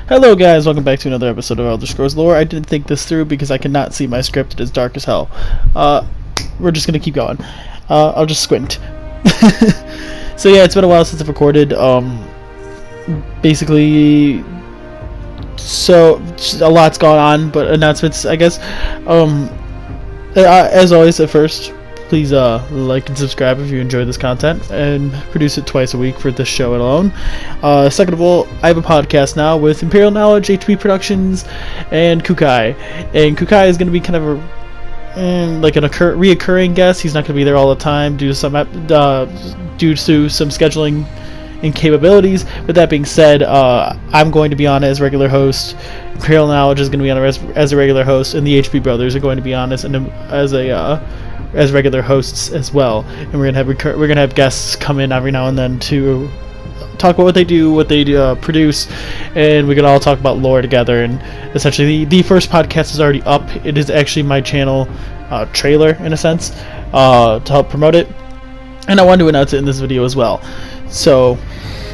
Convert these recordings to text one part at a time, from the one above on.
Hello guys, welcome back to another episode of Elder Scrolls Lore. I didn't think this through because I cannot see my script. It is dark as hell. We're just gonna keep going. I'll just squint. So yeah, it's been a while since I've recorded. Basically, so a lot's gone on, but announcements, I guess. As always, at first, please like and subscribe if you enjoy this content, and produce it twice a week for this show alone. Second of all, I have a podcast now with Imperial Knowledge, HP Productions, and Kukai. And Kukai is going to be kind of a reoccurring guest. He's not going to be there all the time due to some scheduling incapabilities. With that being said, I'm going to be on as regular host. Imperial Knowledge is going to be on as a regular host, and the HP brothers are going to be on as regular hosts as well. And we're gonna have guests come in every now and then to talk about what they do, produce, and we can all talk about lore together. And essentially, the first podcast is already up. It is actually my channel trailer in a sense to help promote it, and I wanted to announce it in this video as well. So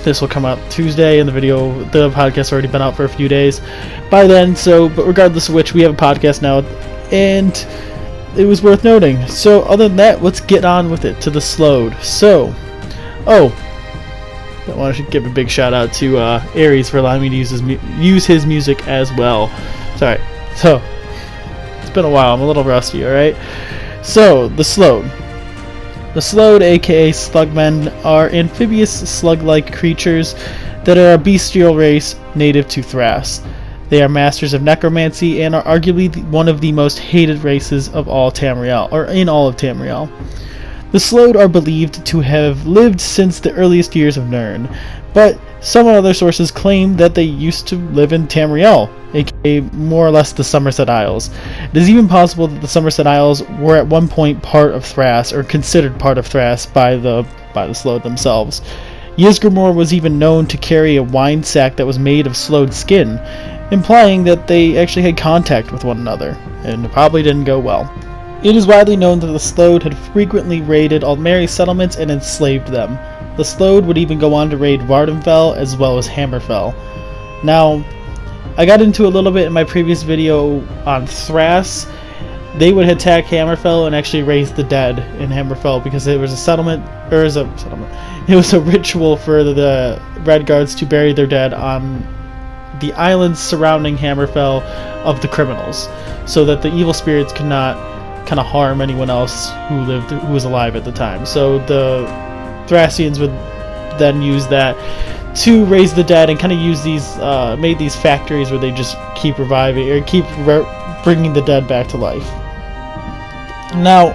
this will come out Tuesday, and the podcast has already been out for a few days by then. But regardless of which, we have a podcast now, and it was worth noting. So other than that, let's get on with it, to the Sload. So, I want to give a big shout out to Aries for allowing me to use his music as well. Sorry. So, it's been a while. I'm a little rusty, alright? So, the Sload. The Sload, aka Slugmen, are amphibious slug-like creatures that are a bestial race native to Thras. They are masters of necromancy and are arguably one of the most hated races of all Tamriel, or in all of Tamriel. The Sload are believed to have lived since the earliest years of Nirn, but some other sources claim that they used to live in Tamriel, aka more or less the Summerset Isles. It is even possible that the Summerset Isles were at one point part of Thras, or considered part of Thras by the Sload themselves. Ysgramor was even known to carry a wine sack that was made of Sload skin, implying that they actually had contact with one another, and it probably didn't go well. It is widely known that the Sload had frequently raided Aldmeri settlements and enslaved them. The Sload would even go on to raid Vardenfell as well as Hammerfell. Now, I got into a little bit in my previous video on Thras. They would attack Hammerfell and actually raise the dead in Hammerfell because it was a ritual for the Red Guards to bury their dead on the islands surrounding Hammerfell of the criminals, so that the evil spirits could not kind of harm anyone else who was alive at the time. So the Thracians would then use that to raise the dead and kind of use these made these factories where they just keep reviving or keep bringing the dead back to life. Now,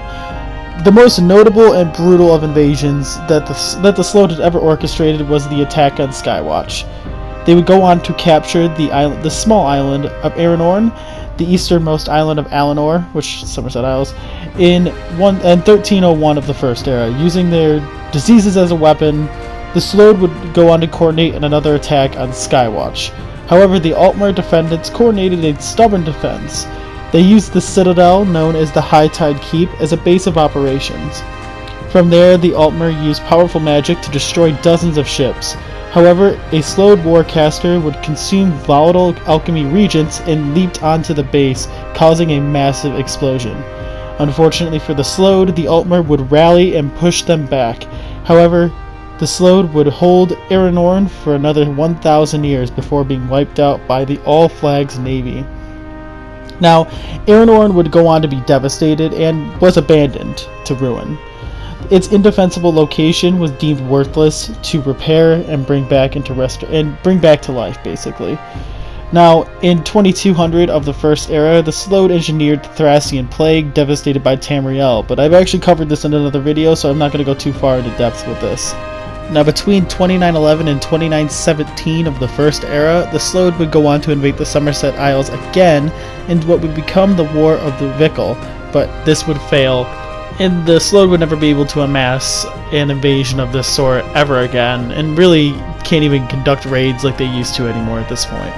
the most notable and brutal of invasions that the Sload had ever orchestrated was the attack on Skywatch. They would go on to capture the small island of Aranorn, the easternmost island of Alinor, which is Summerset Isles, in 1301 of the First Era. Using their diseases as a weapon, the Sload would go on to coordinate another attack on Skywatch. However, the Altmer defendants coordinated a stubborn defense. They used the citadel, known as the High Tide Keep, as a base of operations. From there, the Altmer used powerful magic to destroy dozens of ships. However, a Sload warcaster would consume volatile alchemy regents and leaped onto the base, causing a massive explosion. Unfortunately for the Sload, the Altmer would rally and push them back. However, the Sload would hold Aranorn for another 1,000 years before being wiped out by the All Flags Navy. Now, Aranorn would go on to be devastated and was abandoned to ruin. Its indefensible location was deemed worthless to repair and bring back to life, basically. Now, in 2200 of the First Era, the Sload engineered the Thracian Plague, devastated by Tamriel, but I've actually covered this in another video, so I'm not going to go too far into depth with this. Now, between 2911 and 2917 of the First Era, the Sload would go on to invade the Summerset Isles again in what would become the War of the Vickle, but this would fail, and the Sload would never be able to amass an invasion of this sort ever again, and really can't even conduct raids like they used to anymore at this point.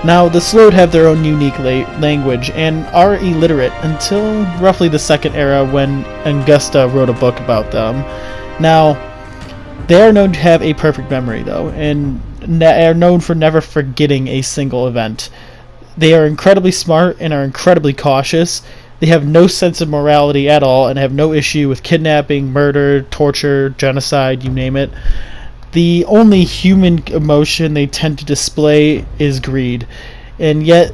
Now, the Sload have their own unique language, and are illiterate until roughly the Second Era, when Angusta wrote a book about them. Now, they are known to have a perfect memory, though, and are known for never forgetting a single event. They are incredibly smart and are incredibly cautious. They have no sense of morality at all and have no issue with kidnapping, murder, torture, genocide, you name it. The only human emotion they tend to display is greed, and yet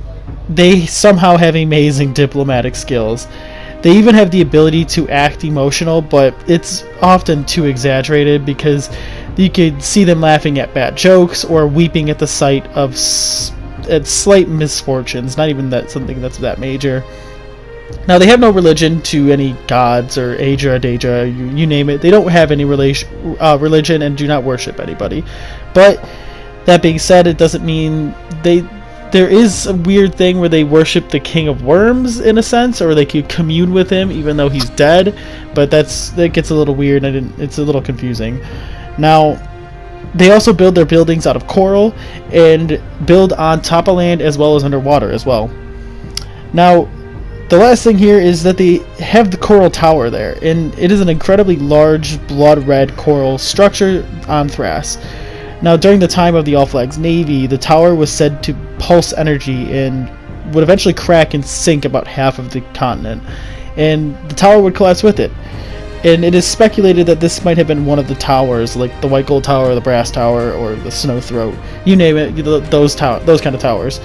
they somehow have amazing diplomatic skills. They even have the ability to act emotional, but it's often too exaggerated because you could see them laughing at bad jokes or weeping at the sight of at slight misfortunes, not even that something that's that major. Now, they have no religion to any gods or Aja, Deja, you name it. They don't have any religion and do not worship anybody. But that being said, it doesn't mean there is a weird thing where they worship the King of Worms in a sense, or they could commune with him even though he's dead. But that gets a little weird and it's a little confusing. Now, they also build their buildings out of coral and build on top of land as well as underwater as well. Now, the last thing here is that they have the coral tower there, and it is an incredibly large blood red coral structure on Thras. Now, during the time of the All Flag's navy, the tower was said to pulse energy and would eventually crack and sink about half of the continent, and the tower would collapse with it. And it is speculated that this might have been one of the towers, like the White Gold Tower, the Brass Tower, or the Snow Throat. You name it, those kind of towers.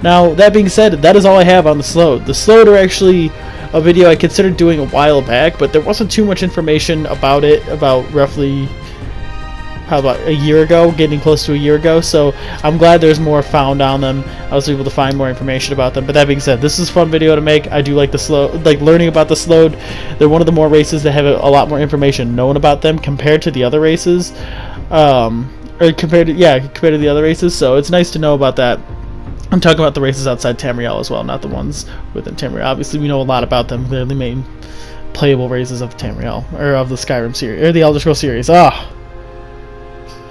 Now, that being said, that is all I have on the Sload. The Sload are actually a video I considered doing a while back, but there wasn't too much information about it, about roughly, how about a year ago, getting close to a year ago, so I'm glad there's more found on them. I was able to find more information about them, but that being said, this is a fun video to make. I do like the Sload, like learning about the Sload. They're one of the more races that have a lot more information known about them compared to the other races, or compared to the other races, so it's nice to know about that. I'm talking about the races outside Tamriel as well, not the ones within Tamriel. Obviously, we know a lot about them. They're the main playable races of Tamriel, or of the Skyrim series, or the Elder Scrolls series. I'm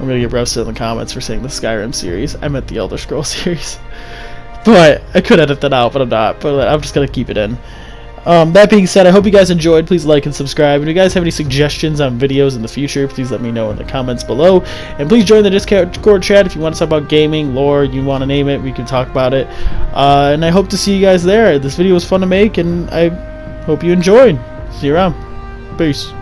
gonna get roasted in the comments for saying the Skyrim series. I meant the Elder Scrolls series. But I could edit that out, but I'm not. But I'm just gonna keep it in. That being said, I hope you guys enjoyed. Please like and subscribe. And if you guys have any suggestions on videos in the future, please let me know in the comments below. And please join the Discord chat if you want to talk about gaming, lore, you want to name it, we can talk about it. And I hope to see you guys there. This video was fun to make, and I hope you enjoyed. See you around. Peace.